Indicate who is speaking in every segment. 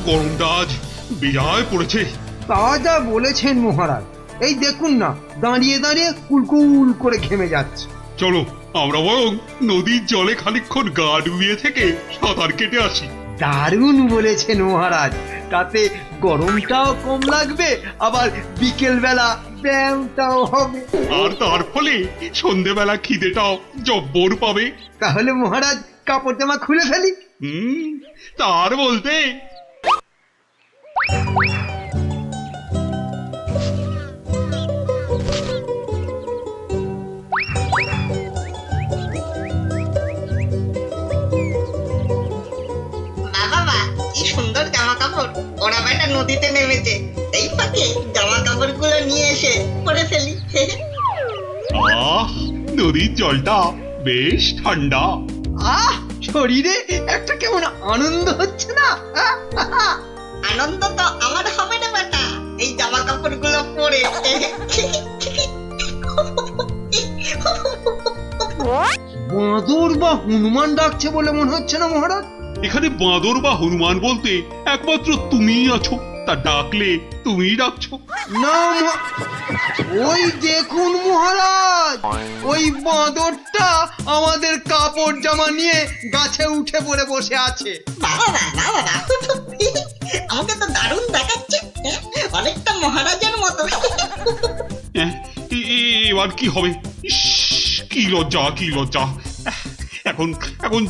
Speaker 1: গরমটা আজ বেজায় পড়েছে।
Speaker 2: তা যা বলেছেন মহারাজ, এই দেখুন না, দাঁড়িয়ে দাঁড়িয়ে কুলকুল করে ঘেমে যাচ্ছে।
Speaker 1: চলো আমরা বরং নদীর জলে খানিকক্ষণ গা ডুবিয়ে থেকে সাঁতার কেটে আসি।
Speaker 2: দারুণ বলেছেন মহারাজ, তাতে গরমটাও কম লাগবে, আবার বিকেল বেলা ব্যায়ামটাও হবে।
Speaker 1: আর তার ফলে সন্ধেবেলা খিদেটাও জব্বর পাবে।
Speaker 2: তাহলে মহারাজ কাপড় জামা খুলে ফেলি।
Speaker 1: তার বলতে
Speaker 3: সুন্দর জামা কাপড়, ওরা বেটা নদীতে নেমেছে, এই ফাঁকে জামা কাপড় গুলো নিয়ে এসে পরে ফেলি।
Speaker 1: নদীর জলটা বেশ ঠান্ডা।
Speaker 2: শরীরে একটা কেমন আনন্দ হচ্ছে না?
Speaker 3: আনন্দ তো আমার হবে না বেটা, এই জামা কাপড় গুলো পরে।
Speaker 2: বাঁদর বা হনুমান ডাকছে বলে মনে হচ্ছে না মহারাজ?
Speaker 1: এখানে বাঁদর বা হনুমান বলতে একমাত্র তুমিই আছো, তা ডাকলে তুমিই ডাকছো।
Speaker 2: না, ওই দেখুন মহারাজ, ওই বাঁদরটা আমাদের কাপড় জামা নিয়ে গাছে উঠে পড়ে বসে আছে।
Speaker 3: আমাকে তো দারুণ দেখাচ্ছে, অনেকটা মহারাজের মতো।
Speaker 1: এবার কি হবে? কি লজ্জা, কি লজ্জা! এখন এখন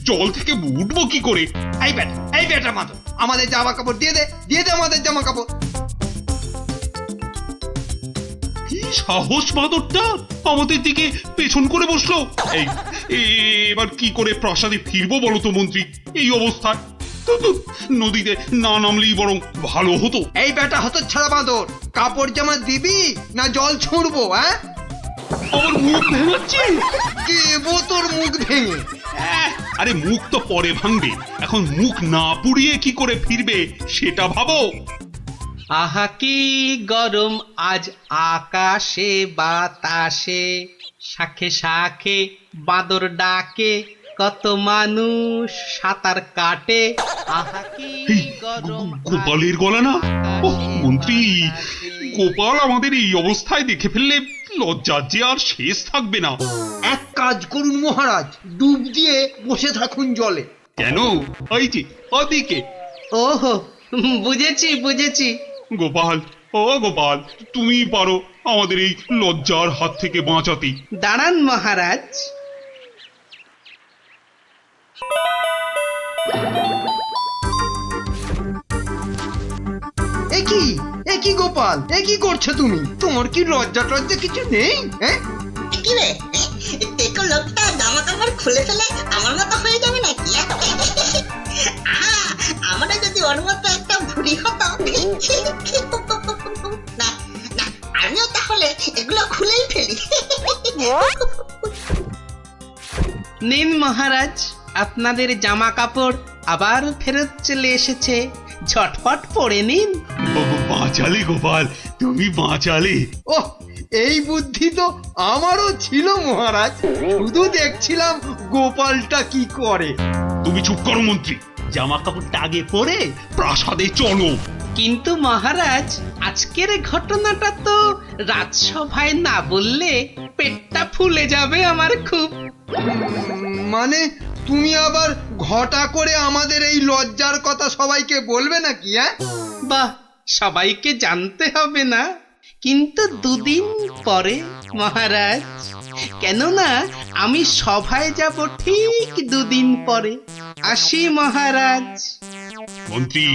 Speaker 1: জল থেকে উঠবো কি করে?
Speaker 2: এই বেটা মাতো, আমাদের জামা কাপড় দিয়ে দে, দিয়ে দে আমাদের জামা কাপড়।
Speaker 1: কি সাহস বাঁদরটা আমাদের দিকে পেছন করে বসলো! এবার কি করে প্রাসাদে ফিরবো বলো তো মন্ত্রী, এই অবস্থায়? নদীতে না নামলেই বরং ভালো হতো।
Speaker 2: এই বেটা হতচ্ছাড়া বাঁদর, কাপড় জামা দিবি না জল ছুঁড়বো?
Speaker 1: আমার মুখ ভেঙাচ্ছে।
Speaker 2: দেবো তোর মুখ ভেঙে।
Speaker 1: আরে মুখ তো পরে ভাঙবে, এখন মুখ না পুড়িয়ে কি করে ফিরবে সেটা ভাবো।
Speaker 4: আহা কি গরম আজ আকাশে বাতাসে, শাখে শাখে বাঁদর ডাকে, কত মানুষ সাঁতার কাটে। আহা কি গরম।
Speaker 1: গোপালের গলা না? মন্ত্রী, গোপাল আমাদের এই অবস্থায় দেখে ফেললে লজ্জার যে আর শেষ থাকবে না।
Speaker 2: এক কাজ করুন মহারাজ, ডুব দিয়ে বসে থাকুন জলে।
Speaker 1: কেন? ওই যে ওদিকে।
Speaker 4: ওহো, বুঝেছি বুঝেছি।
Speaker 1: গোপাল, ও গোপাল, তুমি পারো আমাদের এই লজ্জার হাত থেকে বাঁচাতে।
Speaker 4: দাঁড়ান মহারাজ।
Speaker 2: একই গোপাল, একই করছো তুমি? তোমার কি লজ্জা টজ্জা কিছু নেই?
Speaker 3: কি রে, দেখো লোকটা জামা কাপড় খুলে ফেলে আমার মতো হয়ে যাবে নাকি? আমরা যদি ওর মতো একটা ভুড়ি হতো, না না, আমিও তাহলে এগুলো খুলেই ফেলি।
Speaker 4: নিন মহারাজ, আপনাদের জামা কাপড় আবার ফেরত চলে এসেছে, ঝটপট পরে নিন।
Speaker 1: বাঁচালে গোপাল, তুমি বাঁচালে।
Speaker 2: ওহ, এই বুদ্ধি তো আমারও ছিল মহারাজ, শুধু দেখছিলাম গোপালটা কি করে।
Speaker 1: তুমি চুপ করো মন্ত্রী, জামা কাপড়টা আগে পরে প্রাসাদে চলো।
Speaker 4: কিন্তু মহারাজ, আজকের ঘটনাটা তো রাজসভায় না বললে পেটটা ফুলে যাবে আমার খুব।
Speaker 2: মানে তুমি আবার ঘটা করে আমাদের এই লজ্জার কথা সবাইকে বলবে নাকি?
Speaker 4: বাহ, সবাইকে জানতে হবে না, কিন্তু দুদিন পরে মহারাজ, কেননা আমি সভায় যাব ঠিক দুদিন পরে। আসি মহারাজ।
Speaker 1: মন্ত্রী,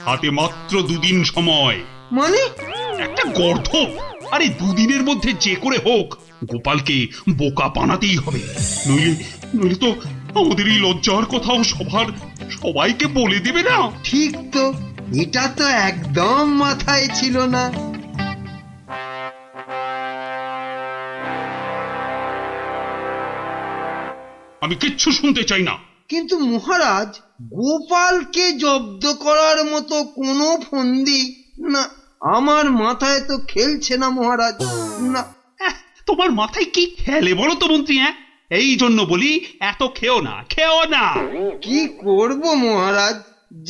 Speaker 1: হাতে মাত্র দুদিন সময়।
Speaker 2: মানে?
Speaker 1: একটা গর্ধ! আরে দুদিনের মধ্যে যে করে হোক গোপালকে বোকা বানাতেই হবে, নইলে নইলে তো আমাদের এই লজ্জার কথাও সবাইকে বলে দেবে না।
Speaker 2: ঠিক তো, এটা তো একদম মাথায় ছিল না।
Speaker 1: আমি কিচ্ছু শুনতে চাই না।
Speaker 2: কিন্তু মহারাজ, গোপালকে জব্দ করার মতো কোনো ফন্দি না, আমার মাথায় তো খেলছে না মহারাজ। না।
Speaker 1: তোমার মাথায় কি খেলে বলো তো মন্ত্রী? এই জন্য বলি এত খেও না, খেও না।
Speaker 2: কি করব মহারাজ,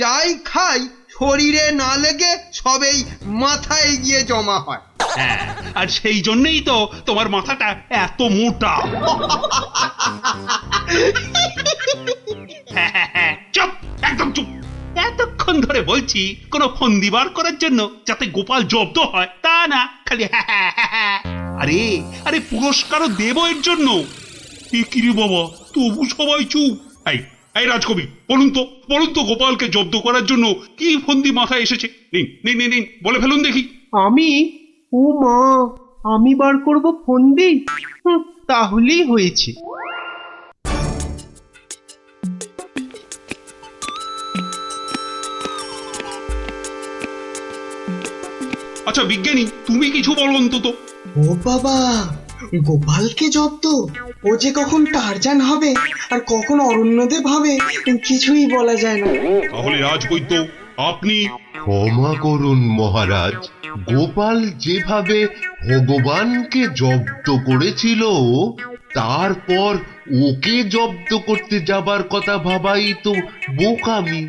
Speaker 2: যাই খাই শরীরে না লেগে সবেই মাথায় গিয়ে জমা হয়।
Speaker 1: হ্যাঁ, আর সেই জন্যই তো তোমার মাথাটা এত মোটা। হ্যাঁ, চুপ, একদম চুপ। এতক্ষণ ধরে বলছি কোনো ফন্দি বার করার জন্য যাতে গোপাল জব্দ হয়, তা না খালি আরে আরে পুরস্কারও দেব এর জন্য। এ কি রে বাবা, তবু সবাই চুপ। এই এই রাজকবি, বলুন তো গোপালকে জব্দ করার জন্য কি ফন্দি মাথায় এসেছে? নিন নিন নিন নিন, বলে ফেলুন দেখি।
Speaker 4: আমি? ও মা, আমি বার করব ফন্দি? তাহলেই হয়েছে।
Speaker 1: আচ্ছা বিজ্ঞানী, তুমি কিছু বলো অন্তত।
Speaker 5: ও বাবা, গোপালকে জব্দ? ও যে কখন টারজান হবে আর কখন অরণ্যদেব হবে কিছুই বলা যায় না।
Speaker 1: তাহলে রাজবৈদ্য, আপনি?
Speaker 6: ক্ষমা করুন মহারাজ, গোপাল যেভাবে ভগবানকে জব্দ করেছিল তারপর ওকে জব্দ করতে যাবার কথা ভাবাই তো বোকামি।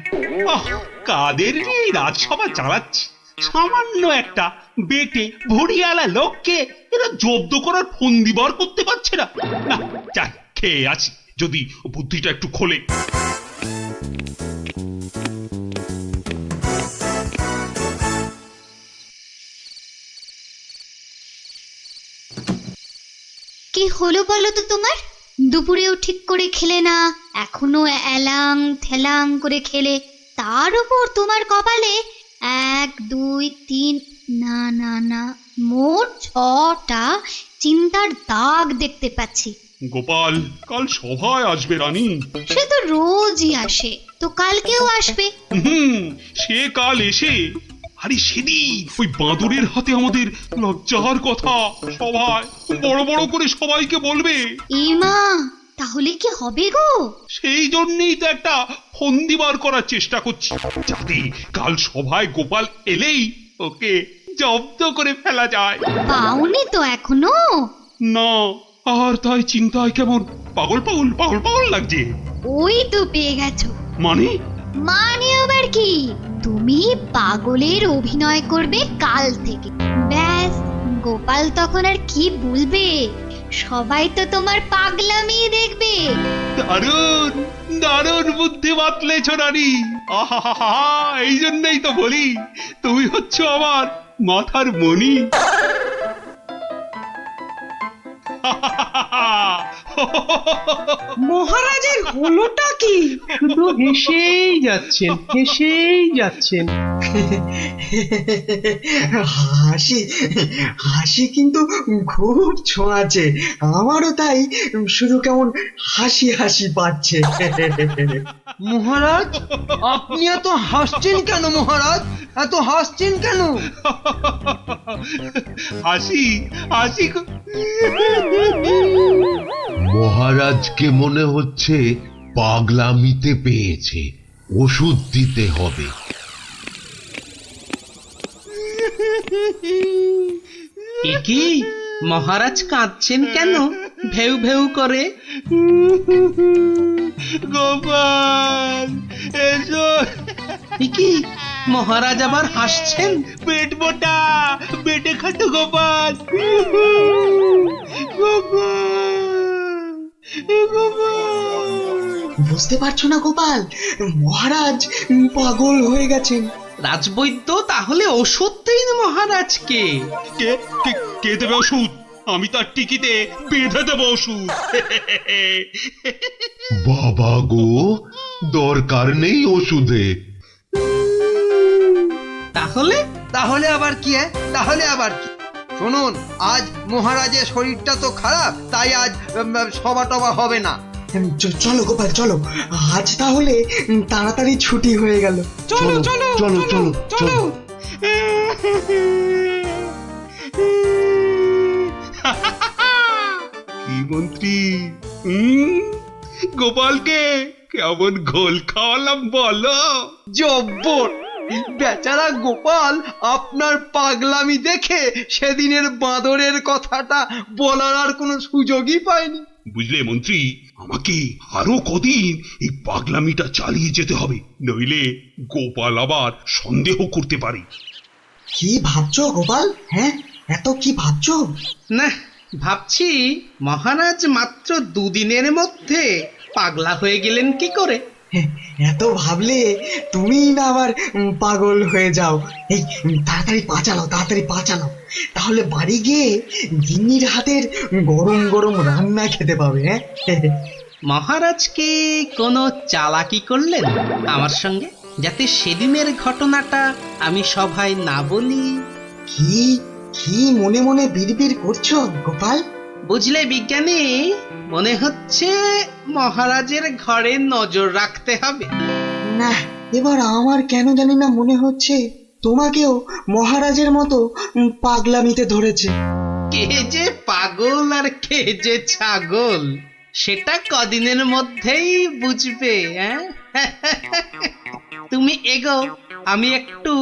Speaker 1: আহ, কাদের এই রাজসভা চালাচ্ছে? সামান্য একটা বেটে ভড়িয়ালা লোককে এরা জব্দ করার ফন্দি বার করতে পারছে না। না, যাই খেয়ে আছি, যদি বুদ্ধিটা একটু খোলে।
Speaker 7: কি হলো বলো তো তোমার? দুপুরেও ঠিক করে খেলে না, এখনো এলাং থেলাং করে খেলে, তার উপর তোমার কপালে 1 2 3 না না না মোট 6টা চিন্তার দাগ দেখতে পাচ্ছি।
Speaker 1: গোপাল কাল সভায় আসবে রানী।
Speaker 7: সে তো রোজই আসে, তো কালকেও আসবে।
Speaker 1: সে কাল এসে, আরে সেদিন ওই বাঁদরের হাতে আমাদের লজ্জার কথা সভায় বড় বড় করে সবাইকে বলবে।
Speaker 7: ইমা, তাহলে কি হবে গো?
Speaker 1: সেই জন্যই তো একটা ফন্দি বার করার চেষ্টা করছি, যাতে কাল সভায় গোপাল এলেই ওকে জব্দ করে ফেলা যায়।
Speaker 7: পাওনি তো এখনো?
Speaker 1: না, আর তাই চিন্তায় কেমন পাগল পাগল পাগল পাগল লাগছে।
Speaker 7: ওই তো পেয়ে গেছো।
Speaker 1: মানে?
Speaker 7: মানে আবার কি? তুমি পাগলের অভিনয় করবে কাল থেকে। ব্যাস, গোপাল তখন আর কি বলবে, সবাই তো তোমার পাগলামি দেখবে।
Speaker 1: দারুণ দারুণ বুদ্ধি বাতলেছ রানী। আহা, এই জন্যই তো বলি তুমি হচ্ছ আমার মাথার মণি।
Speaker 4: মহারাজের হলোটা কি? শুধু হেসেই যাচ্ছেন, হেসেই যাচ্ছেন।
Speaker 5: হাসি হাসি কিন্তু খুব ছোঁয়াছে, আমারও তাই শুধু কেমন হাসি হাসি পাচ্ছে।
Speaker 2: মহারাজ, আপনি এত হাসছেন কেন? মহারাজ, এত হাসছেন কেন?
Speaker 1: হাসি হাসি
Speaker 6: মহারাজকে মনে হচ্ছে পাগলামিতে পেয়েছে, ওষুধ দিতে হবে।
Speaker 4: এ কি, মহারাজ কাঁদছেন কেন ভেউ ভেউ করে?
Speaker 1: গোপাল এসো।
Speaker 4: এ কি, মহারাজ আবার হাসছেন?
Speaker 1: পেট মোটা পেটে খাটো গোপাল। গোপাল গোপাল।
Speaker 5: বুঝতে পারছো না গোপাল, মহারাজ পাগল হয়ে গেছেন।
Speaker 4: রাজবৈদ্য, তাহলে ওষুধ দিন মহারাজকে।
Speaker 1: কে কে কে দেবে ওষুধ? আমি তার টিকিতে বেঁধে দেবো ওষুধ।
Speaker 6: বাবা গো, দরকার নেই ওষুধে।
Speaker 4: তাহলে?
Speaker 2: তাহলে আবার কি? তাহলে আবার কি? শুনুন, আজ মহারাজের শরীরটা তো খারাপ, তাই আজ সভা টভা হবে না।
Speaker 5: চলো গোপাল চলো, আজ তাহলে তাড়াতাড়ি ছুটি হয়ে গেল।
Speaker 6: চলো চলো চলো চলো চলো।
Speaker 1: কি মন্ত্রী, গোপালকে কেমন ঘোল খাওয়ালাম বলো?
Speaker 2: জব্বর! বেচারা গোপাল আপনার পাগলামি দেখে সেদিনের বাঁদরের কথাটা বলার আর কোনো সুযোগই পায়নি।
Speaker 1: বুঝলে মন্ত্রী, আমাকে আরো কদিন এই পাগলামিটা চালিয়ে যেতে হবে, নইলে গোপাল আবার সন্দেহ করতে পারে।
Speaker 5: কি ভাবছো গোপাল? হ্যাঁ, এত কি ভাবছো?
Speaker 4: না, ভাবছি মহারাজ মাত্র দুদিনের মধ্যে পাগলা হয়ে গেলেন কি করে।
Speaker 5: এত ভাবলে তুমি না আবার পাগল হয়ে যাও। এই তাড়াতাড়ি পা চালাও, তাহলে বাড়ি গিয়ে গিন্নির হাতের গরম গরম রান্না খেতে পাবে। হ্যাঁ,
Speaker 4: মহারাজ কি কোনো চালাকি করলেন আমার সঙ্গে, যাতে সেদিনের ঘটনাটা আমি সভায় না বলি?
Speaker 5: কি কি মনে মনে বিড়বিড় করছো গোপাল?
Speaker 4: বুঝলে বিজ্ঞানী, মনে হচ্ছে মহারাজের ঘরে নজর রাখতে হবে।
Speaker 5: না, এবার আমার কেন জানি না মনে হচ্ছে তোমাকেও মহারাজের মতো পাগলামিতে ধরেছে।
Speaker 4: কে যে পাগল আর কে যে ছাগল, সেটা কদিনের মধ্যেই বুঝবে। তুমি এগো, আমি একটু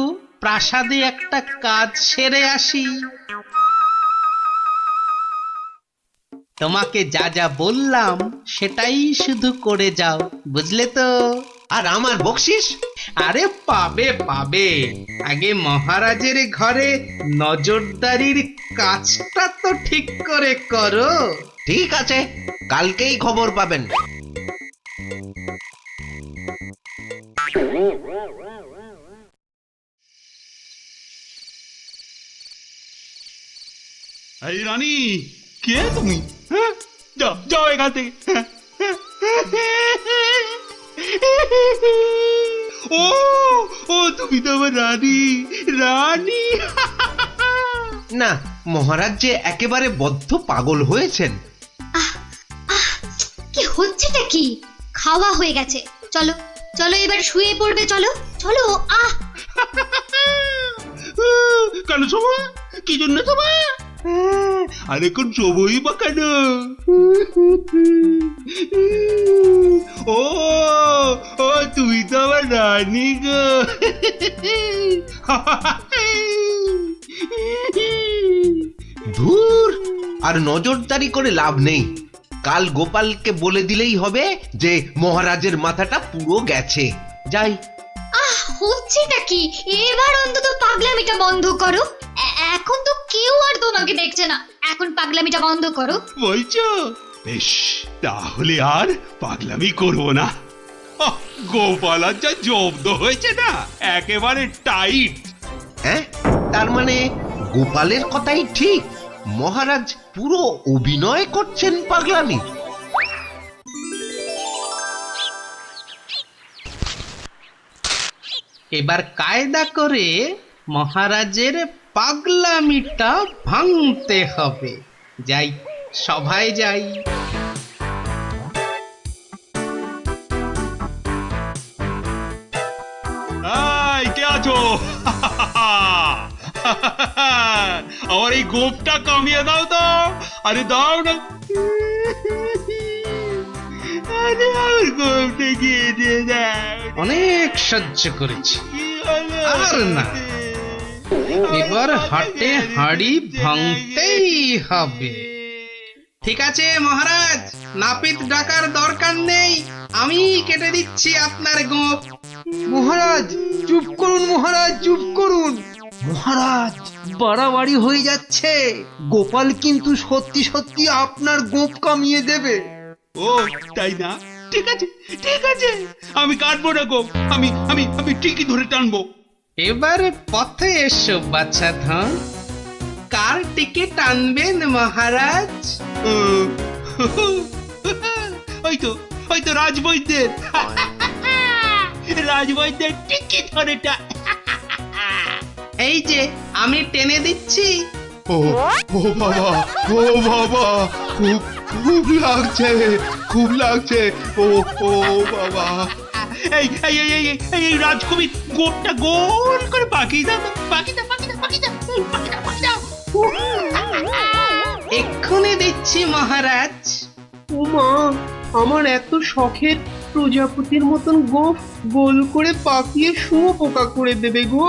Speaker 4: প্রাসাদে একটা কাজ সেরে আসি। তোমাকে যা যা বললাম সেটাই শুধু করে যাও, বুঝলে তো?
Speaker 8: আর আমার বকশিস?
Speaker 4: আরে পাবে পাবে, আগে মহারাজের ঘরে নজরদারির কাজটা তো ঠিক করে করো।
Speaker 8: ঠিক আছে, কালকেই খবর পাবেন।
Speaker 1: এই রানী, কে তুমি? হ্যাঁ, যাও যাও এখান থেকে। ও ও তুমি তো আমার রানী, রানী।
Speaker 8: না, মহারাজ যে একেবারে বদ্ধ পাগল হয়েছেন।
Speaker 7: কি হচ্ছেটা কি? খাওয়া হয়ে গেছে, চলো চলো এবার শুয়ে পড়বে, চলো চলো।
Speaker 1: কেন শোভা? কি জন্য শোভা? আর এখন শোভই বা কেন? ও ও তুমি তো আমার রানী গো।
Speaker 8: ধুর, আর নজরদারি করে লাভ নেই। কাল গোপালকে বলে দিলেই হবে যে মহারাজের মাথাটা পুরো গেছে। যাই।
Speaker 7: হচ্ছেটা কি? এবার অন্তত পাগলামিটা বন্ধ করো। এখন তো কেউ আর তোমাকে দেখছে না, এখন পাগলামিটা বন্ধ করো।
Speaker 1: বলছো? বেশ, তাহলে আর পাগলামি করবো না। গোপাল আর যা জব্দ হয়েছে না, একেবারে টাইট।
Speaker 8: হ্যাঁ, তার মানে গোপালের কথাই ঠিক, মহারাজ পুরো অভিনয় করছেন পাগলামি।
Speaker 4: এবার কায়দা করে মহারাজের পাগলামিটা ভাঙতে হবে। যাই, সভায় যাই।
Speaker 1: এই, কে আছো? আমার এই গোপটা কামিয়ে দাও তো। আরে দাও না। আরে আমার গোপটা গিয়ে দিয়ে দাও।
Speaker 4: অনেক সহ্য করেছি, আর না। এবার হাটে হাঁড়ি ভাঙতেই হবে। ঠিক আছে মহারাজ, নাপিত ডাকার দরকার নেই, আমি কেটে দিচ্ছি আপনার গোঁফ।
Speaker 2: মহারাজ চুপ করুন, মহারাজ চুপ করুন। মহারাজ, বাড়াবাড়ি হয়ে যাচ্ছে। গোপাল কিন্তু সত্যি সত্যি আপনার গোঁফ কামিয়ে দেবে।
Speaker 1: ও তাই না? ঠিক আছে ঠিক আছে, আমি কাটবো না গো। আমি আমি আমি ঠিকই ধরে টানবো।
Speaker 4: এবার পথে এসো বাচ্চা ধন, কার টিকিট টানবেন মহারাজ?
Speaker 1: ওই তো রাজবৈদ্যের। রাজবৈদ্যের টিকিট ধরে
Speaker 4: এই যে আমি টেনে দিচ্ছি।
Speaker 6: ও ও বাবা, ও বাবা, খুব খুব লাগছে, খুব লাগছে। ও ও বাবা।
Speaker 1: এই এই এই এই এই রাজকবির গোপটা গোল করে বাকি দাও, বাকি দাও, বাকি দাও, বাকি দাও, বাকি দাও, বাকি দাও।
Speaker 4: এক্ষুনি দিচ্ছি মহারাজ।
Speaker 2: উমা, আমার এত শখের প্রজাপতির মতন গোঁফ গোল করে পাকিয়ে শুয়োপোকা করে দেবে গো,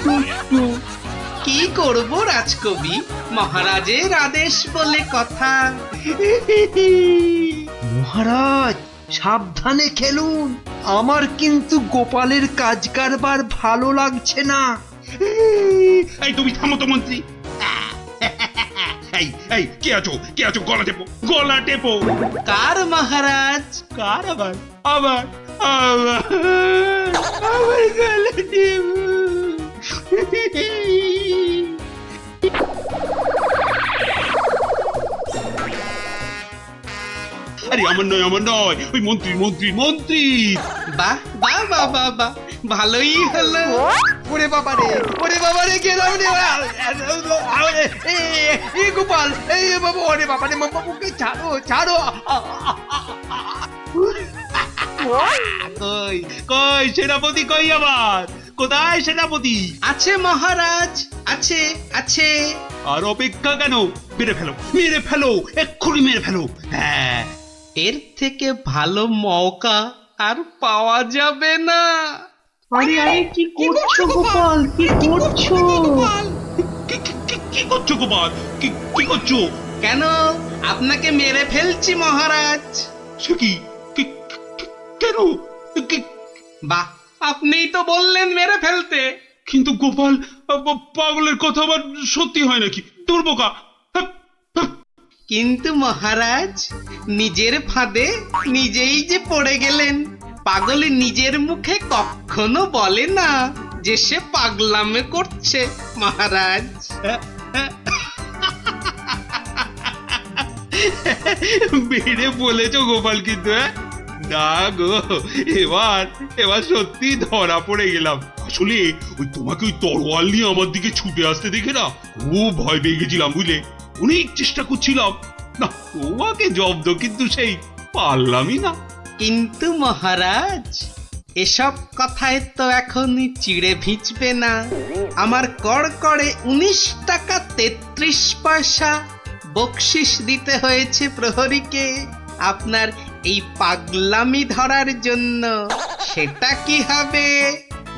Speaker 2: দুষ্টু।
Speaker 4: কি করব রাজকবি, মহারাজের আদেশ বলে কথা।
Speaker 2: মহারাজ সাবধানে খেলুন, আমার কিন্তু গোপালের কাজ কারবার ভালো লাগছে না।
Speaker 1: এই তুমি থামো তো মন্ত্রী। এই এই কে আছো গলা টেপো গলা টেপো।
Speaker 4: কার মহারাজ?
Speaker 1: কার আবার আবার আবার আবার গলা টেপো। আরে আমার নয় ওই মন্ত্রী।
Speaker 4: বাহ বাহ বাহ বাহ বাহ, ভালোই হলো।
Speaker 2: ওরে বাবা রে গেলাম রে। এই গোপাল, এই বাবা, ওরে বাবা রে, বাবুকে ছাড়ো।
Speaker 1: কই সেনাপতি কই আবার? কোথায় সেনাপতি?
Speaker 4: আছে মহারাজ, আছে আছে।
Speaker 1: আর অপেক্ষা কেন? মেরে ফেলো এক্ষুনি মেরে ফেলো। হ্যাঁ,
Speaker 4: এর থেকে ভালো মৌকা আর পাওয়া যাবে না।
Speaker 2: আরে কি করছো গোপাল, কি করছো?
Speaker 1: কি করছো গোপাল? কি করছো?
Speaker 4: কেন, আপনাকে মেরে ফেলছি মহারাজ।
Speaker 1: সে কি? কেন?
Speaker 4: বাহ, আপনিই তো বললেন মেরে ফেলতে।
Speaker 1: কিন্তু গোপাল, পাগলের কথা আবার সত্যি হয় নাকি? তোর বোকা।
Speaker 4: কিন্তু মহারাজ, নিজের ফাঁদে নিজেই যে পড়ে গেলেন। পাগল নিজের মুখে কখনো বলে না যে সে পাগলামে করছে মহারাজ।
Speaker 1: বেড়ে বলেছো গোপাল, কিন্তু না গো, এবার সত্যি ধরা পড়ে গেলাম। আসলে ওই তোমাকে ওই তরোয়াল নিয়ে আমার দিকে ছুটে আসতে দেখে না খুব ভয় পেয়ে গেছিলাম, বুঝলে? অনেক চেষ্টা করছিলাম না তোমাকে জব্দ, কিন্তু সেই পারলামই না।
Speaker 4: কিন্তু মহারাজ, এসব কথায় তো এখন চিড়ে ভিজবে না। আমার কড়কড়ে 19 টাকা 33 পয়সা বকশিস দিতে হয়েছে প্রহরীকে আপনার এই পাগলামি ধরার জন্য। সেটা কি হবে?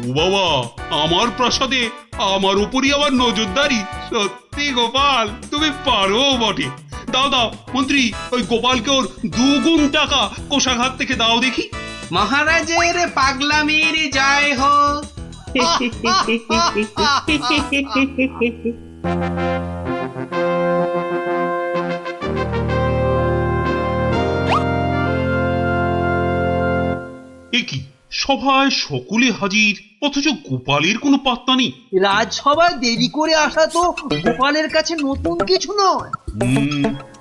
Speaker 1: ও বাবা, আমার প্রাসাদে আমার উপরই আবার নজরদারি? সত্যি গোপাল, তুমি পারো বটে। দাও মন্ত্রী, ওই গোপালকে ওর 2 গুণ টাকা কোষাঘাত থেকে দাও দেখি।
Speaker 4: মহারাজের পাগলামির জয় হোক।
Speaker 1: এ কি, সভায় সকলে হাজির, অথচ গোপালের কোনো পাত্তা নেই।
Speaker 2: রাজসভায় দেরি করে আসা তো গোপালের কাছে নতুন কিছু নয়।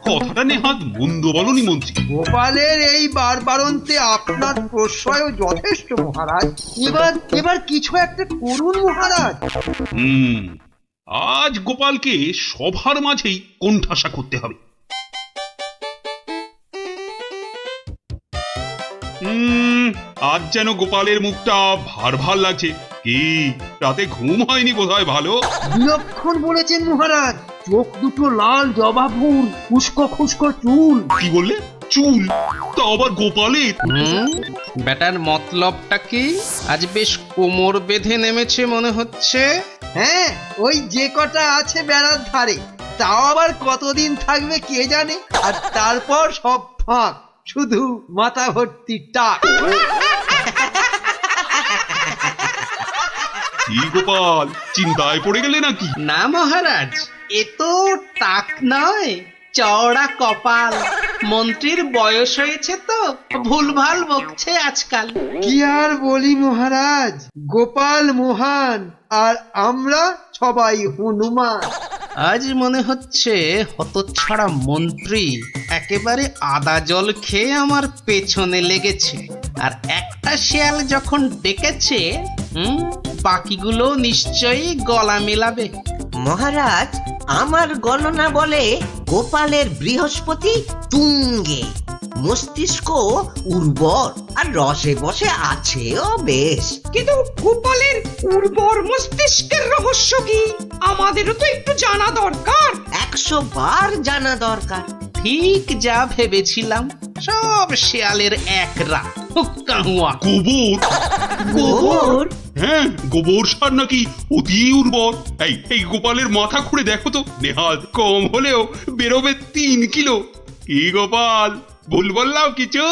Speaker 1: কথাটা নেহাত মন্দ বলনি মন্ত্রী।
Speaker 2: গোপালের এই বারবারন্তে আপনার প্রশ্রয় যথেষ্ট মহারাজ। এবার কিছু একটা করুন মহারাজ।
Speaker 1: আজ গোপালকে সভার মাঝেই কোণঠাসা করতে হবে। আজ যেন গোপালের মুখটা ভার লাগছে। কি, রাতে ঘুম হয়নি বোধহয় ভালো?
Speaker 2: বিলক্ষণ বলেছেন মহারাজ। চোখ দুটো লাল জবাফুল, খুস্কো চুল।
Speaker 1: কি বললে? চুল? তা আবার গোপালের?
Speaker 4: বেটার মতলবটা কি? আজ বেশ কোমর বেঁধে নেমেছে মনে হচ্ছে।
Speaker 2: হ্যাঁ, ওই যে কটা আছে বেড়ার ধারে, তাও আবার কতদিন থাকবে কে জানে। আর তারপর সব ফাঁক, শুধু মাথা ভর্তি টাক।
Speaker 1: কি গোপাল, চিন্তায় পড়ে গেলে নাকি?
Speaker 4: না মহারাজ, এ তো টাক নয়, চওড়া কপাল। মন্ত্রীর বয়স হয়েছে তো ভুলভাল বকছে আজকাল।
Speaker 2: কি আর বলি মহারাজ, গোপাল মহান আর আমরা সবাই হনুমান।
Speaker 4: আজ মনে হচ্ছে হতচ্ছাড়া মন্ত্রী একেবারে আদা জল খেয়ে আমার পেছনে লেগেছে। আর একটা শেয়াল যখন ডেকেছে, বাকিগুলো নিশ্চয়ই গলা মেলাবে।
Speaker 9: মহারাজ, আমার গণনা বলে গোপালের বৃহস্পতি তুঙ্গে, মস্তিষ্ক উর্বর আর রসে বসে আছেও বেশ।
Speaker 10: কিন্তু গোপালের উর্বর মস্তিষ্কের রহস্য কি? আমাদেরও তো একটু জানা দরকার।
Speaker 9: 100 বার জানা দরকার।
Speaker 4: ঠিক যা ভেবেছিলাম, সব শেয়ালের একরা।
Speaker 1: গোবর?
Speaker 9: গোবর?
Speaker 1: হ্যাঁ, গোবর সার নাকি অতি উর্বর। এই গোপালের মাথা খুঁড়ে দেখো তো, নেহাত কম হলেও বেরোবে 3 কিলো। কি গোপাল, ভুল বললাম কিছু?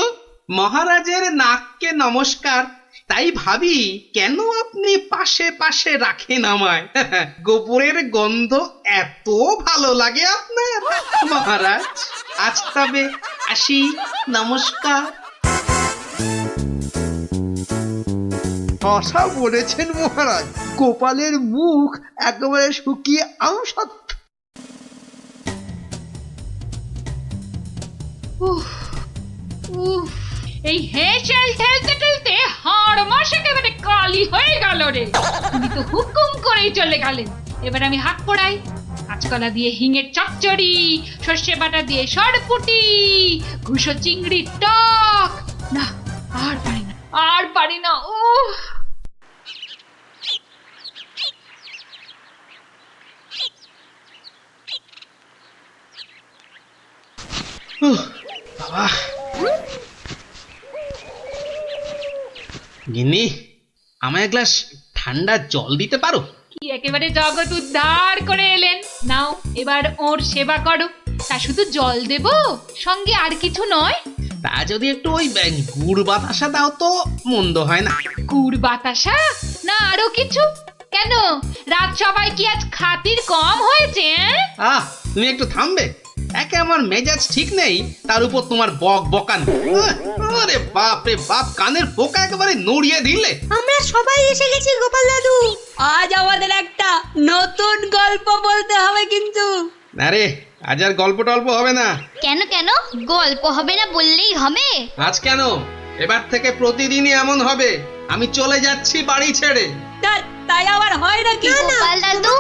Speaker 4: মহারাজের নাককে নমস্কার। তাই ভাবি কেন আপনি পাশে পাশে রাখেন আমায়। গোবরের গন্ধ এত ভালো লাগে আপনার মহারাজ। আজ তবে আসি, নমস্কার।
Speaker 2: ভাষা বলেছেন মহারাজ, গোপালের মুখ একেবারে শুকিয়ে আমসত্ব।
Speaker 10: এই হেসেল ঠেলতে ঠেলতে হাড় মাস একেবারে কালি হয়ে গেল রে। তুমি তো হুকুম করেই চলে গেলেন। এবার আমি হাত পোড়াই। কাঁচকলা দিয়ে হিঙের চচ্চড়ি, সর্ষে বাটা দিয়ে সরপুটি, ঘুষো চিংড়ির টক। না, আর পারি না, আর পারি না।
Speaker 4: বাবা, গিন্নি আমায় এক গ্লাস ঠান্ডা জল দিতে পারো?
Speaker 10: কি একেবারে জগৎ উদ্ধার করে এলেন। নাও এবার ওর সেবা করো। তা শুধু জল দেব, সঙ্গে আর কিছু নয়?
Speaker 4: তা যদি একটু ওই গুড় বাতাসা দাও তো মন্দ হয় না।
Speaker 10: গুড় বাতাসা না আরো কিছু? কেন, রাত সবাই কি আজ খাতির কম হয়েছে?
Speaker 4: তুমি একটু থামবে? একে আমার মেজাজ ঠিক নেই, তার উপর তোমার বক বকান। আরে বাপ রে বাপ, কানের পোকা একেবারে নড়িয়ে দিলে।
Speaker 11: আমরা সবাই এসে গেছি গোপাল দাদু। আজ আমাদের একটা নতুন গল্প বলতে হবে কিন্তু।
Speaker 4: আরে আজ আর গল্প টল্প হবে না।
Speaker 7: কেন কেন গল্প হবে না বললেই হবে?
Speaker 4: আজ কেন, এবার থেকে প্রতিদিনই এমন হবে। আমি চলে যাচ্ছি বাড়ি ছেড়ে।
Speaker 11: তাই আবার হয় নাকি?
Speaker 7: গোপাল দাদু,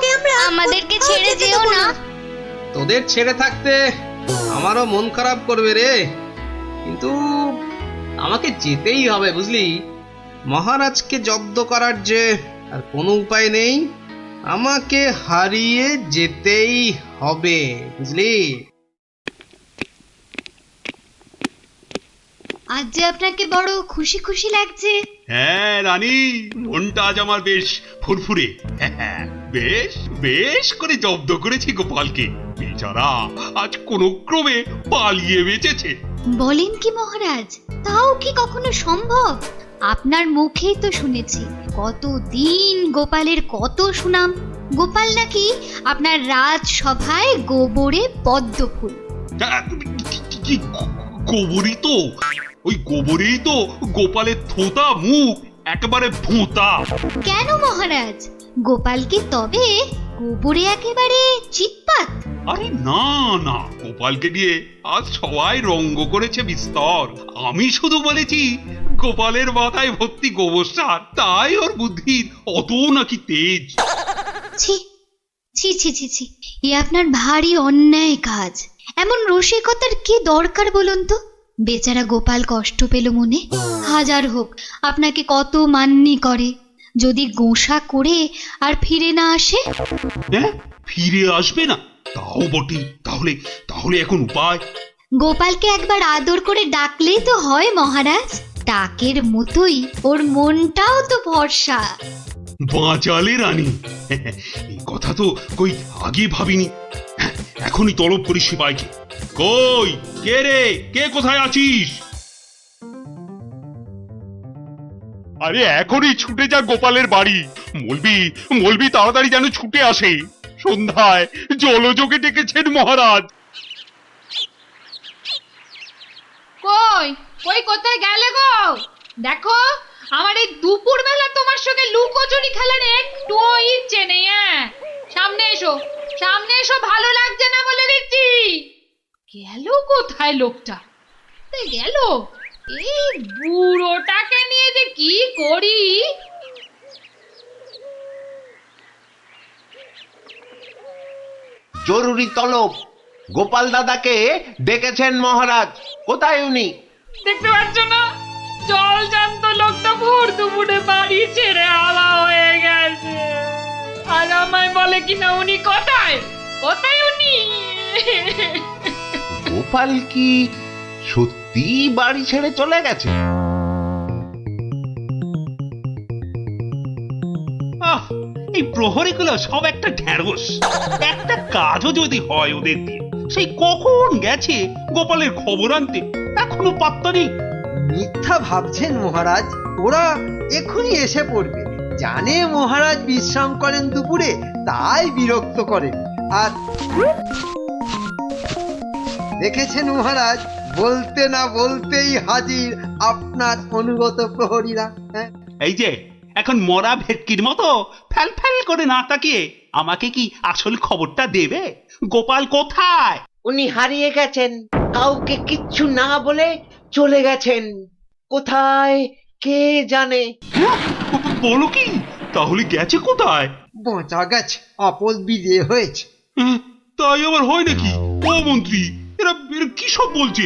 Speaker 7: আমাদেরকে ছেড়ে যেও না।
Speaker 4: তোদের ছেড়ে থাকতে আমারও মন খারাপ করবে রে, কিন্তু আমাকে যেতেই হবে বুঝলি। মহারাজকে জব্দ করার যে আর কোনো উপায় নেই, আমাকে হারিয়ে যেতেই হবে বুঝলি।
Speaker 7: আজ যে আপনাকে বড় খুশি খুশি লাগছে।
Speaker 1: হ্যাঁ রানী, মনটা আজ আমার বেশ ফুরফুরে। বেশ বেশ করে জব্দ করেছি গোপালকে। বেচারা আজ কোনো ক্রমে পালিয়ে বেঁচেছে।
Speaker 7: বলেন কি মহারাজ, তাও কি কখনো সম্ভব? আপনার মুখেই তো শুনেছি কতদিন গোপালের কত সুনাম। গোপাল নাকি আপনার রাজসভায় গোবরে পদ্ম ফুল।
Speaker 1: গোবরই তো, ওই গোবরেই তো গোপালের থোতা মুখ একেবারে ভোঁতা।
Speaker 7: কেন মহারাজ, গোপাল কি তবে গোবরে একেবারে চিৎপাত?
Speaker 1: আরে না না, গোপালকে দিয়ে আজ সবাই রঙ্গ করেছে বিস্তর। আমি শুধু বলেছি গোপালের মাথায় ভর্তি গোবর সার, তাই ওর বুদ্ধি অত নাকি তেজ।
Speaker 7: ছি ছি ছি ছি ছি, এ আপনার ভারী অন্যায় কাজ। এমন রসিকতার কি দরকার বলুন তো? বেচারা গোপাল কষ্ট পেল মনে। হাজার হোক আপনাকে কত মান্যি করে, যদি গোসা করে আর ফিরে না আসে।
Speaker 1: হ্যাঁ, ফিরে আসবে না? তাও বটে। তাহলে তাহলে এখন উপায়?
Speaker 7: গোপালকে একবার আদর করে ডাকলেই তো হয় মহারাজ। ডাকের মতোই ওর মনটাও তো ভরসা।
Speaker 1: বাঁচালে রানী, এই কথা তো কই আগে ভাবিনি। এখনই তলব করি সিপাইকে। কই কে রে, কে কোথায় আছিস? আরে এখনই ছুটে যা গোপালের বাড়ি। মলবি তাড়াতাড়ি যেন ছুটে আসে। সন্ধ্যায় জলযোগে ডেকেছেন মহারাজ।
Speaker 10: কই কই কোথায় গেলে গো? দেখো, আমার এই দুপুর বেলা তোমার সঙ্গে লুকোচুরি খেলার একটুও ইচ্ছে নেই। সামনে এসো, সামনে এসো, ভালো লাগছে না বলে দিচ্ছি। গেল কোথায় লোকটা? গেল, এই বুড়োটাকে নিয়ে যে কি করি।
Speaker 8: জরুরি তলব, গোপাল দাদাকে ডেকেছেন মহারাজ। কোথায় উনি?
Speaker 10: দেখতে পাচ্ছ না, জল জান্ত লোকটা ভোর দুপুরে বাড়ি ছেড়ে আলা হয়ে গেছে। আর আমায় বলে কিনা উনি কোথায়, কোথায় উনি?
Speaker 8: গোপাল কি সত্যি বাড়ি ছেড়ে চলে গেছে?
Speaker 1: এই প্রহরীগুলো সব একটা ঢ্যাঁড়স। একটা কাজও যদি হয় ওদের দিয়ে, সেই কখন গেছে গোপালের খবর আনতে। এখনো পাত্তা নেই।
Speaker 2: মিথ্যা ভাবছেন মহারাজ, ওরা এখনই এসে পড়বে। জানে মহারাজ বিশ্রাম করেন দুপুরে, তাই বিরক্ত করেন। আর দেখেছেন মহারাজ, বলতে না বলতেই হাজির আপনার অনুগত প্রহরীরা। হ্যাঁ,
Speaker 1: এই যে এখন মরা ভেটকির মতো ফ্যাল ফ্যাল করে না তাকিয়ে আমাকে কি আসল খবরটা দেবে? গোপাল কোথায়?
Speaker 8: উনি হারিয়ে গেছেন, কাউকে কিচ্ছু না বলে চলে গেছেন। কোথায় কে জানে।
Speaker 1: বলো কি? তাহলে গেছে কোথায়?
Speaker 2: বাঁচা গেছে, আপদ বিজে হয়েছে।
Speaker 1: তাই আবার হয় নাকি? ও মন্ত্রী, এরা কি সব বলছে?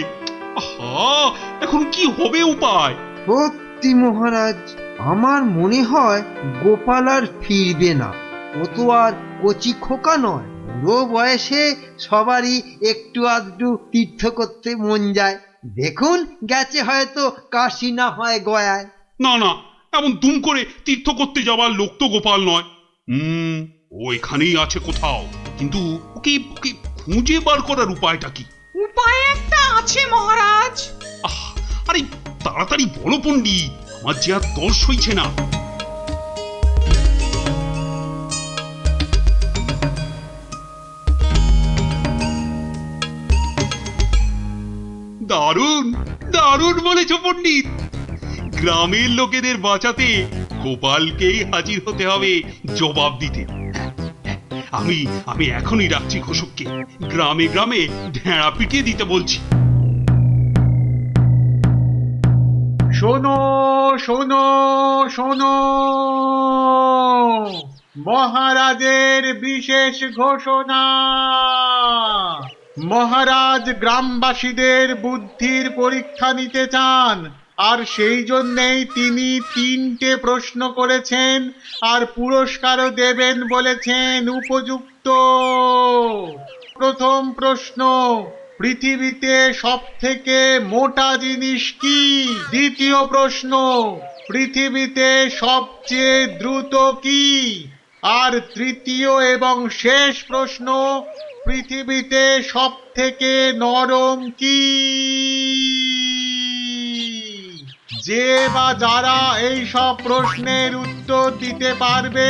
Speaker 1: আহা, এখন কি হবে উপায়?
Speaker 2: সত্যি মহারাজ, আমার মনে হয় গোপাল আর ফিরবে না। ও তো আর কচি খোকা নয়, বুড়ো বয়সে সবারই একটু আধটু তীর্থ করতে মন যায়। দেখুন, গেছে হয়তো কাশি না হয় গয়ায়।
Speaker 1: না না, এমন দুম করে তীর্থ করতে যাওয়ার লোক তো গোপাল নয়। ও এখানেই আছে কোথাও, কিন্তু ওকে ওকে খুঁজে বার করার উপায়টা কি?
Speaker 10: উপায় একটা আছে মহারাজ।
Speaker 1: আরে তাড়াতাড়ি বলো পণ্ডিত, আমার যে আর দর্শ হইছে না। দারুণ দারুণ বলেছ পণ্ডিত। গ্রামের লোকেদের বাঁচাতে গোপালকেই হাজির হতে হবে জবাব দিতে। আমি আমি এখনই ডাকছি ঘোষককে, গ্রামে গ্রামে ঢেঁড়া পিটিয়ে দিতে বলছি।
Speaker 6: শোনো শোনো শোনো, মহারাজের বিশেষ ঘোষণা। মহারাজ গ্রামবাসীদের বুদ্ধির পরীক্ষা নিতে চান, আর সেই জন্যেই তিনি 3টে প্রশ্ন করেছেন, আর পুরস্কারও দেবেন বলেছেন উপযুক্ত। প্রথম প্রশ্ন, পৃথিবীতে সবথেকে মোটা জিনিস কি? দ্বিতীয় প্রশ্ন, পৃথিবীতে সবচেয়ে দ্রুত কি? আর তৃতীয় এবং শেষ প্রশ্ন, পৃথিবীতে সবথেকে নরম কি? যে বা যারা এই সব প্রশ্নের উত্তর দিতে পারবে,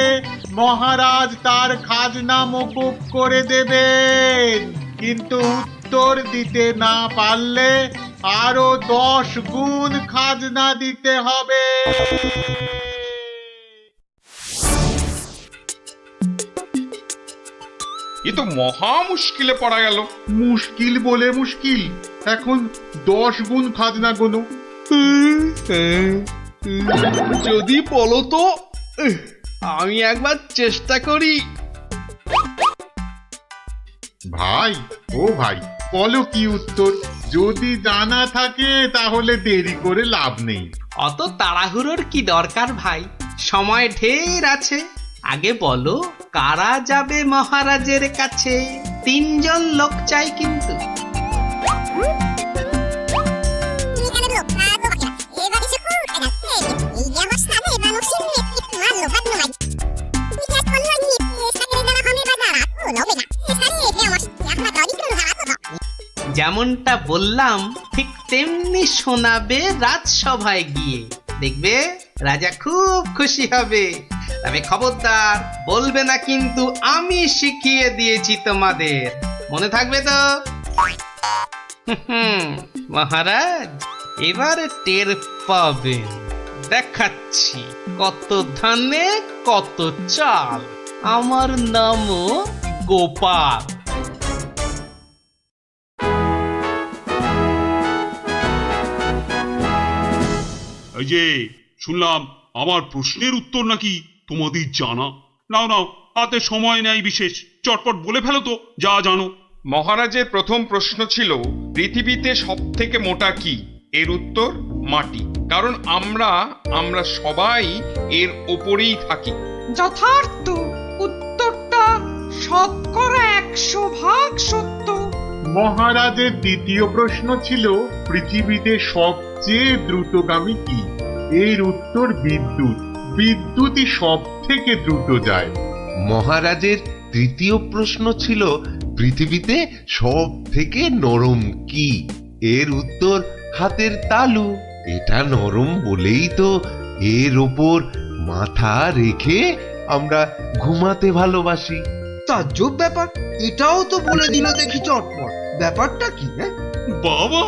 Speaker 6: মহারাজ তার খাজনা মকুব করে দেবেন। কিন্তু উত্তর দিতে না পারলে আরো 10 গুণ খাজনা দিতে হবে।
Speaker 12: এ তো মহা মুশকিলে পড়া গেল।
Speaker 6: মুশকিল বলে মুশকিল, এখন 10 গুণ খাজনা গোনো।
Speaker 4: যদি বলো তো, আমি একবার চেষ্টা করি।
Speaker 6: ভাই, ও ভাই, বলো কি উত্তর? যদি জানা থাকে তাহলে দেরি করে লাভ নেই।
Speaker 4: অত তাড়াহুড়োর কি দরকার ভাই, সময় ঢের আছে। আগে বলো, কারা যাবে মহারাজের কাছে? 3 জন লোক চাই কিন্তু। যেমনটা বললাম ঠিক তেমনি শোনাবে রাজসভায় গিয়ে, দেখবে রাজা খুব খুশি হবে। তবে খবরদার বলবে না কিন্তু আমি শিখিয়ে দিয়েছি তোমাদের, মনে থাকবে তো? মহারাজ এবার টের পাবেন, দেখাচ্ছি কত ধানে কত চাল। আমার নামও গোপাল।
Speaker 1: এই যে শুনলাম আমার প্রশ্নের উত্তর নাকি তোমাদের জানা। নাও নাও, হাতে সময় নেই বিশেষ, চটপট বলে ফেলো তো যা জানো।
Speaker 12: মহারাজের প্রথম প্রশ্ন ছিল, পৃথিবীতে সব থেকে মোটা কি? এর উত্তর মাটি, কারণ আমরা সবাই এর ওপরেই থাকি।
Speaker 10: যথার্থ, উত্তরটা শতকরা 100% সত্য।
Speaker 6: মহারাজের দ্বিতীয় প্রশ্ন ছিল, পৃথিবীতে সবচেয়ে দ্রুতগামী কি? এর উত্তর বিদ্যুৎ। বিদ্যুৎই সব থেকে দ্রুত যায়।
Speaker 8: মহারাজের তৃতীয় প্রশ্ন ছিল, পৃথিবীতে সব থেকে নরম কি? এর উত্তর হাতের তালু। এটা নরম বলেই তো এর ওপর মাথা রেখে আমরা ঘুমাতে ভালোবাসি।
Speaker 2: তাজ্জব ব্যাপার, এটাও তো বলে দিল দেখি চটপট। ব্যাপারটা কি? হ্যাঁ,
Speaker 1: বাবা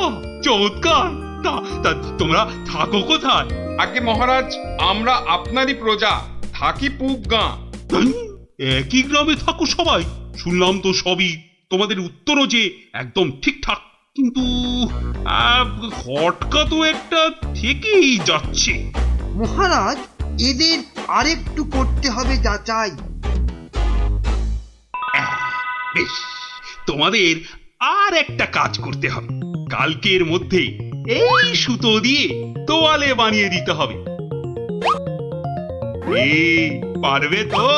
Speaker 1: চমৎকার। তা তা তোমরা থাকো কোথায়?
Speaker 12: আগে মহারাজ, আমরা আপনারই প্রজা, থাকি পুব গাঁ।
Speaker 1: একই গ্রামে থাকো সবাই? শুনলাম তো সবই। তোমাদের উত্তরও যে একদম ঠিকঠাক, কিন্তু খটকা তো একটা থেকেই যাচ্ছে।
Speaker 2: মহারাজ, এদের আরেকটু করতে হবে যাচাই।
Speaker 1: বেশ, তোমাদের আর একটা কাজ করতে হবে। কালকের মধ্যে এই সুতো দিয়ে তোয়ালে বানিয়ে দিতে হবে। এই পারবে তো?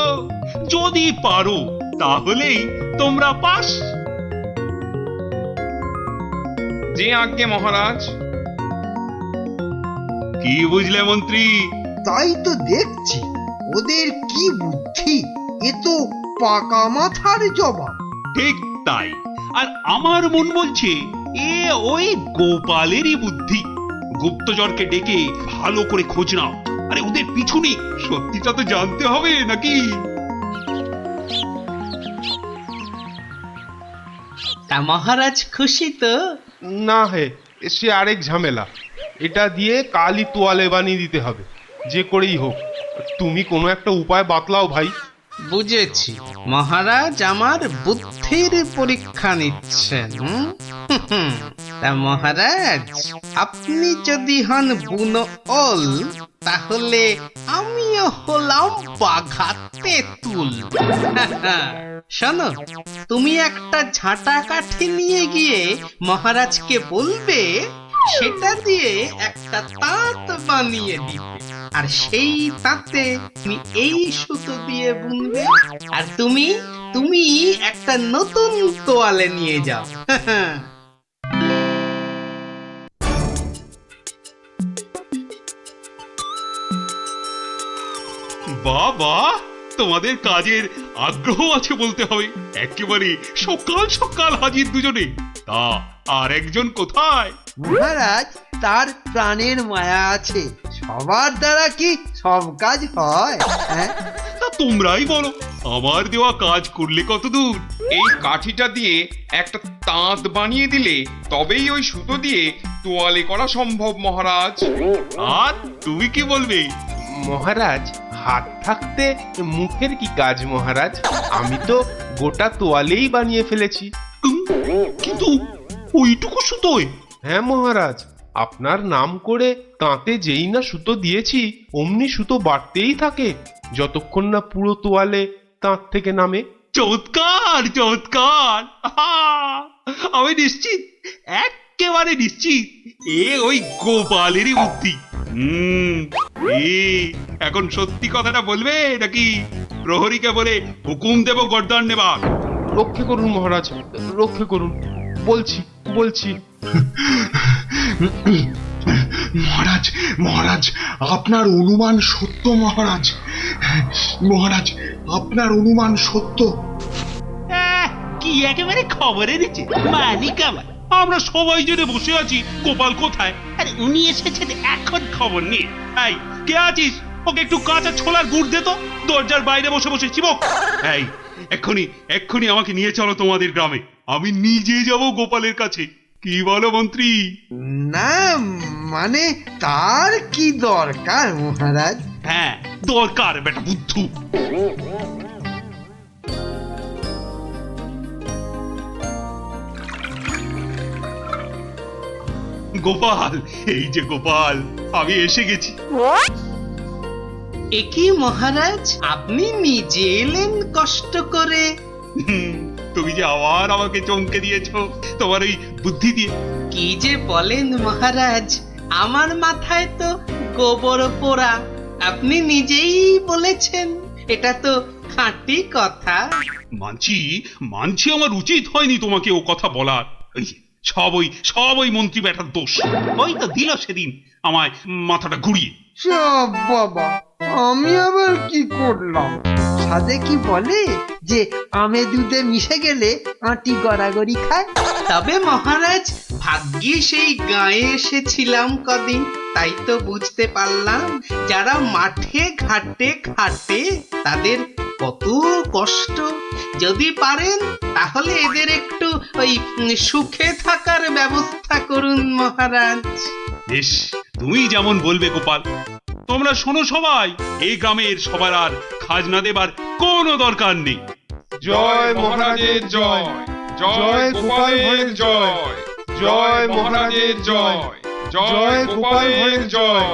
Speaker 1: যদি পারো তাহলেই তোমরা পাস।
Speaker 12: যে আজ্ঞে মহারাজ।
Speaker 1: কি বুঝলে মন্ত্রী?
Speaker 2: তাই তো দেখছি, ওদের কি বুদ্ধি! এ তো পাকা মাথার জবাব।
Speaker 1: ঠিক তাই। আর আমার মন বলছে এ ওই গোপালেরই বুদ্ধি। গুপ্তচরকে ডেকে ভালো করে খোঁজ নাও। আরে ওদের পিছনে সত্যিটা তো জানতে হবে নাকি?
Speaker 4: তা মহারাজ খুশি তো?
Speaker 13: না হে, সে আরেক ঝামেলা। এটা দিয়ে কালই তোয়ালে বানিয়ে দিতে হবে, যে করেই হোক। তুমি কোনো একটা উপায় বাতলাও ভাই।
Speaker 4: বুঝেছি, মহারাজ আমার বুদ্ধির পরীক্ষা নিচ্ছেন। তা মহারাজ, আপনি যদি হন বুনো ওল, তাহলে আমিও হলাম বাঘা তেঁতুল। শোনো, তুমি একটা ঝাঁটা কাঠি নিয়ে গিয়ে মহারাজকে বলবে সেটা দিয়ে একটা তাঁত বানিয়ে দিতে, আর সেই তাঁতে তুমি এই সুতো দিয়ে বুনবে, আর তুমি তুমি একটা নতুন তোয়ালে নিয়ে যাও।
Speaker 1: বাবা, তোমাদের কাজের আগ্রহ আছে বলতে হবে। একেবারে সকাল সকাল হাজির দুজনে। তা আর একজন কোথায়?
Speaker 2: মহারাজ, তার প্রাণের মায়া আছে। সবার দ্বারা কি সব কাজ হয়? হ্যাঁ,
Speaker 1: তা তোমরাই বলো, আমার দেওয়া কাজ করলে কতদূর?
Speaker 12: এই কাঠিটা দিয়ে একটা তাঁত বানিয়ে দিলে তবেই ওই সুতো দিয়ে তোয়ালে করা সম্ভব মহারাজ।
Speaker 1: আর তুমি কি বলবে?
Speaker 13: মহারাজ, হাত থাকতে মুখের কি কাজ মহারাজ? আমি তো গোটা তোয়ালেই বানিয়ে ফেলেছি।
Speaker 1: কিন্তু ওইটুকু সুতোয়?
Speaker 13: হ্যাঁ মহারাজ, আপনার নাম করে তাঁতে যেই না সুতো দিয়েছি অমনি সুতো বাড়তেই থাকে, যতক্ষণ না পুরো তোয়ালে তাঁত থেকে নামে।
Speaker 1: চমৎকার চমৎকার। আমি নিশ্চিত, একেবারে নিশ্চিত এ ওই গোপালেরই বুদ্ধি। এখন সত্যি কথাটা বলবে নাকি প্রহরীকে বলে হুকুম দেব গর্দান নেবার?
Speaker 13: রক্ষে করুন মহারাজ, রক্ষে করুন। বলছি বলছি।
Speaker 6: মহারাজ, মহারাজ, আপনার অনুমান সত্য মহারাজ। মহারাজ, আপনার অনুমান সত্য।
Speaker 1: কি একেবারে খবরে দিচ্ছে মালিক আমার। আমরা সবাই জেনে বসে আছি গোপাল কোথায়, আরে উনি এসেছেন এখন খবর নিয়ে। এই কে আছিস? ওকে একটু কাঁচা ছোলার গুড় দে তো, দরজার বাইরে বসে বসে চিবক। এই এক্ষুনি এক্ষুনি আমাকে নিয়ে চলো তোমাদের গ্রামে। আমি নিজে যাব গোপালের কাছে। কি বলো মন্ত্রী?
Speaker 2: না মানে তার কি দরকার মহারাজ?
Speaker 1: হ্যাঁ দরকার বেটা বুদ্ধু। গোপাল, এই যে গোপাল, আমি এসে গেছি।
Speaker 4: একই মহারাজ, আপনি নিজে এলেন কষ্ট করে?
Speaker 1: তুমি যে আবার আমাকে চমকে দিয়েছো তোমার ওই বুদ্ধি দিয়ে।
Speaker 4: কি যে বলেন মহারাজ, আমার মাথায় তো গোবর পোড়া। আপনি নিজেই বলেছেন, এটা তো খাঁটি কথা।
Speaker 1: মানছি মানছি, আমার উচিত হয়নি তোমাকে ও কথা বলার। সব ওই মন্ত্রী বেটার দোষ। ওই তো দিল সেদিন আমায় মাথাটা ঘুরিয়ে।
Speaker 2: সব বাবা, আমি আবার কি করলাম? সাধে কি বলে যে আমে দুধে মিশে গেলে আঁটি গড়াগড়ি খায়।
Speaker 4: তবে মহারাজ, ভাগ্যিস এই গাঁয়ে এসেছিলাম কদিন, তাই তো বুঝতে পারলাম যারা মাঠে ঘাটে খাটে তাদের কত কষ্ট। যদি পারেন তাহলে এদের একটু ওই সুখে থাকার ব্যবস্থা করুন মহারাজ।
Speaker 1: বেশ, তুমি যেমন বলবে গোপাল। তোমরা শোনো সবাই, এই গ্রামের সবার আর খাজনা দেবার কোনো দরকার নেই।
Speaker 13: জয় মহারাজের জয়, জয় গোপাল ভাঁড়ের জয়, জয় মহারাজের জয়, জয় গোপাল ভাঁড়ের জয়।